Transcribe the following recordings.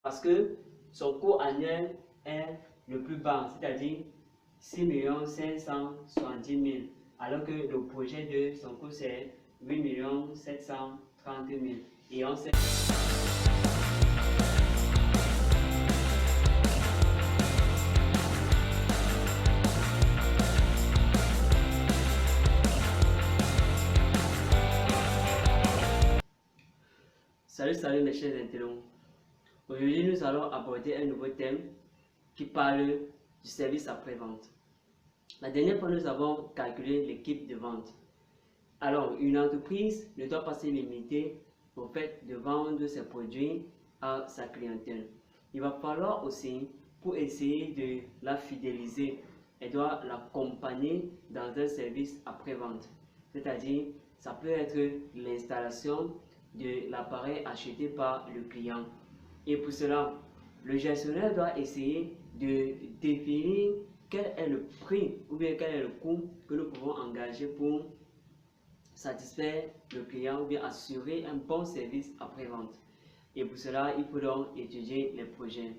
parce que son coût annuel est le plus bas, c'est-à-dire 6 570 000, alors que le projet de son coût c'est 8 730 000. Et on sait Salut mes chers internautes. Aujourd'hui, nous allons aborder un nouveau thème qui parle du service après-vente. La dernière fois, nous avons calculé l'équipe de vente. Alors, une entreprise ne doit pas se limiter au fait de vendre ses produits à sa clientèle. Il va falloir aussi, pour essayer de la fidéliser, elle doit l'accompagner dans un service après-vente. C'est-à-dire, ça peut être l'installation de l'appareil acheté par le client. Et pour cela, le gestionnaire doit essayer de définir quel est le prix ou bien quel est le coût que nous pouvons engager pour satisfaire le client ou bien assurer un bon service après-vente. Et pour cela, il faut donc étudier les projets.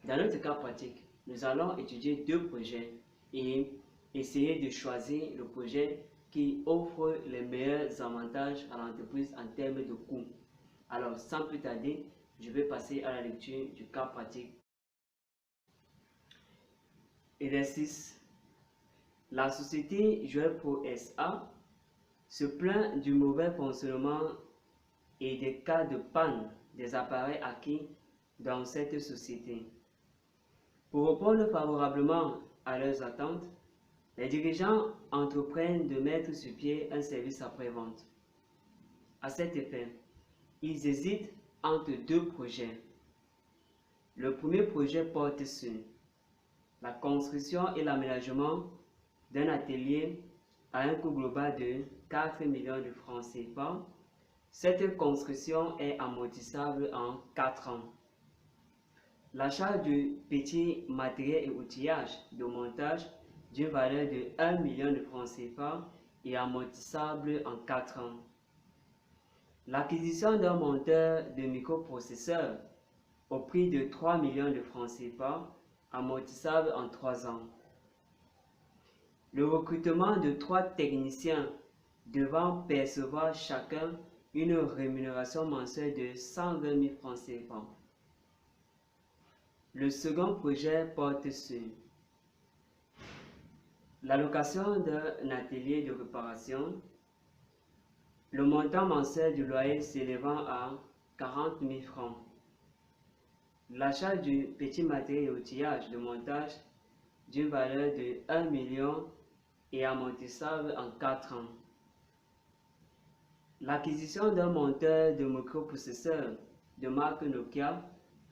Dans notre cas pratique, nous allons étudier deux projets et essayer de choisir le projet qui offre les meilleurs avantages à l'entreprise en termes de coût. Alors, sans plus tarder, je vais passer à la lecture du cas pratique. Exercice. La société Jouet Pro SA se plaint du mauvais fonctionnement et des cas de panne des appareils acquis dans cette société. Pour répondre favorablement à leurs attentes, les dirigeants entreprennent de mettre sur pied un service après-vente. À cet effet, ils hésitent entre deux projets. Le premier projet porte sur la construction et l'aménagement d'un atelier à un coût global de 4 millions de francs CFA. Cette construction est amortissable en 4 ans. L'achat de petits matériels et outillages de montage d'une valeur de 1 million de francs CFA est amortissable en 4 ans. L'acquisition d'un monteur de microprocesseurs au prix de 3 millions de francs CFA, amortissable en 3 ans. Le recrutement de 3 techniciens devant percevoir chacun une rémunération mensuelle de 120 000 francs CFA. Le second projet porte sur l'allocation d'un atelier de réparation, le montant mensuel du loyer s'élevant à 40 000 francs. L'achat du petit matériel et outillage de montage d'une valeur de 1 million et amortissable en 4 ans. L'acquisition d'un monteur de microprocesseurs de marque Nokia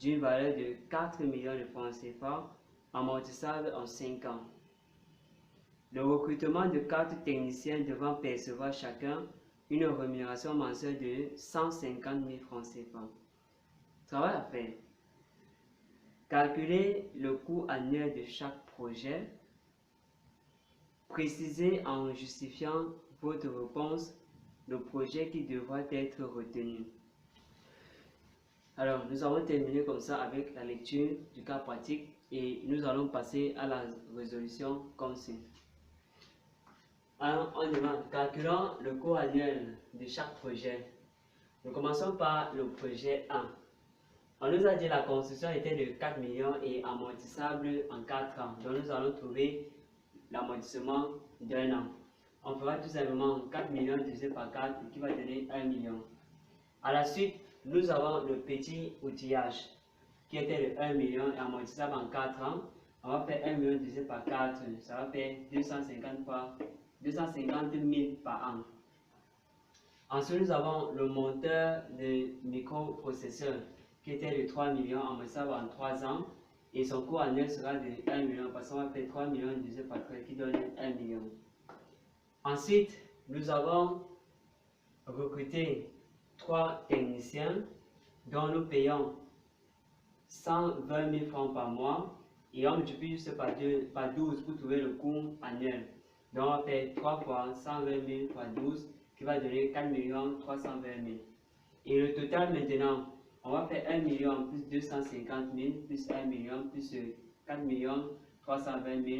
d'une valeur de 4 millions de francs CFA, amortissable en 5 ans. Le recrutement de 4 techniciens devant percevoir chacun une rémunération mensuelle de 150 000 francs CFA. Travail à faire. Calculer le coût annuel de chaque projet. Précisez en justifiant votre réponse le projet qui devra être retenu. Alors, nous avons terminé comme ça avec la lecture du cas pratique et nous allons passer à la résolution comme suit. Alors, on demande, calculons le coût annuel de chaque projet. Nous commençons par le projet 1. On nous a dit que la construction était de 4 millions et amortissable en 4 ans. Donc, nous allons trouver l'amortissement d'un an. On fera tout simplement 4 millions divisé par 4 qui va donner 1 million. À la suite, nous avons le petit outillage qui était de 1 million et amortissable en 4 ans. On va faire 1 million divisé par 4, ça va faire 250 000 par an. Ensuite, nous avons le monteur de microprocesseurs qui était de 3 millions amortissable en 3 ans. Et son coût annuel sera de 1 million parce qu'on va faire 3 millions divisé par 3 qui donne 1 million. Ensuite, nous avons recruté 3 techniciens dont nous payons 120 000 francs par mois et on multiplie juste par 12 pour trouver le coût annuel. Donc on va faire 3 fois 120 000 fois 12 qui va donner 4 320 000. Et le total maintenant, On va faire 1 million plus 250 000 plus 1 million plus 4 millions 320 000.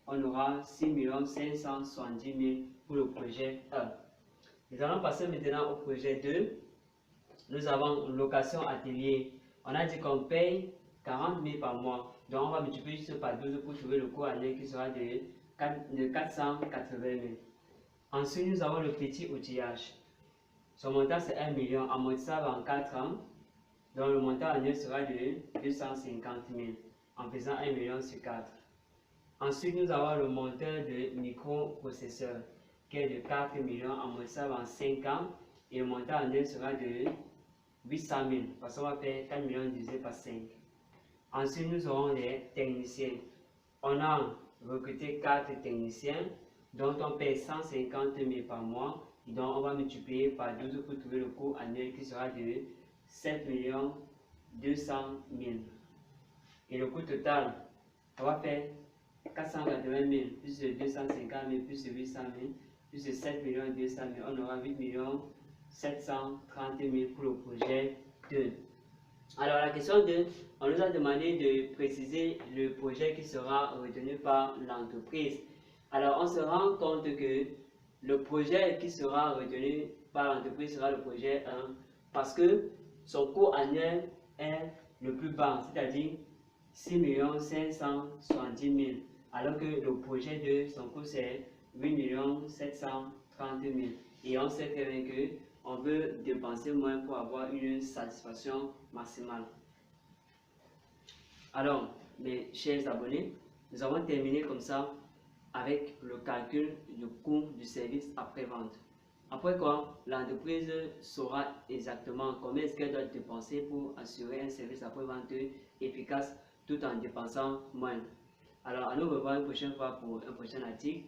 On aura 6 570 000 pour le projet 1. Nous allons passer maintenant au projet 2. Nous avons location atelier. On a dit qu'on paye 40 000 par mois. Donc on va multiplier juste par 12 pour trouver le coût annuel qui sera de 480 000. Ensuite, nous avons le petit outillage. Son montant c'est 1 million, amortissable en 4 ans. Donc le montant annuel sera de 250 000 en faisant 1 million sur 4. Ensuite, nous avons le monteur de microprocesseur qui est de 4 millions amortissable en 5 ans. Et le montant annuel sera de 800 000 parce qu'on va faire 4 millions divisé par 5. Ensuite, nous aurons les techniciens. On a recruté 4 techniciens dont on paye 150 000 par mois. Et donc, on va multiplier par 12 pour trouver le coût annuel qui sera de 7 200 000. Et le coût total, on va faire 480 000 plus 250 000 plus 800 000 plus 7 200 000. On aura 8 730 000 pour le projet 2. Alors la question 2, on nous a demandé de préciser le projet qui sera retenu par l'entreprise. Alors on se rend compte que le projet qui sera retenu par l'entreprise sera le projet 1 parce que son coût annuel est le plus bas, c'est-à-dire 6 570 000, alors que le projet 2, son coût c'est 8 730 000. Et on sait très bien que on veut dépenser moins pour avoir une satisfaction maximale. Alors, mes chers abonnés, nous avons terminé comme ça avec le calcul du coût du service après-vente. Après quoi, l'entreprise saura exactement combien est-ce qu'elle doit dépenser pour assurer un service après-vente efficace tout en dépensant moins. Alors, à nous revoir une prochaine fois pour un prochain article.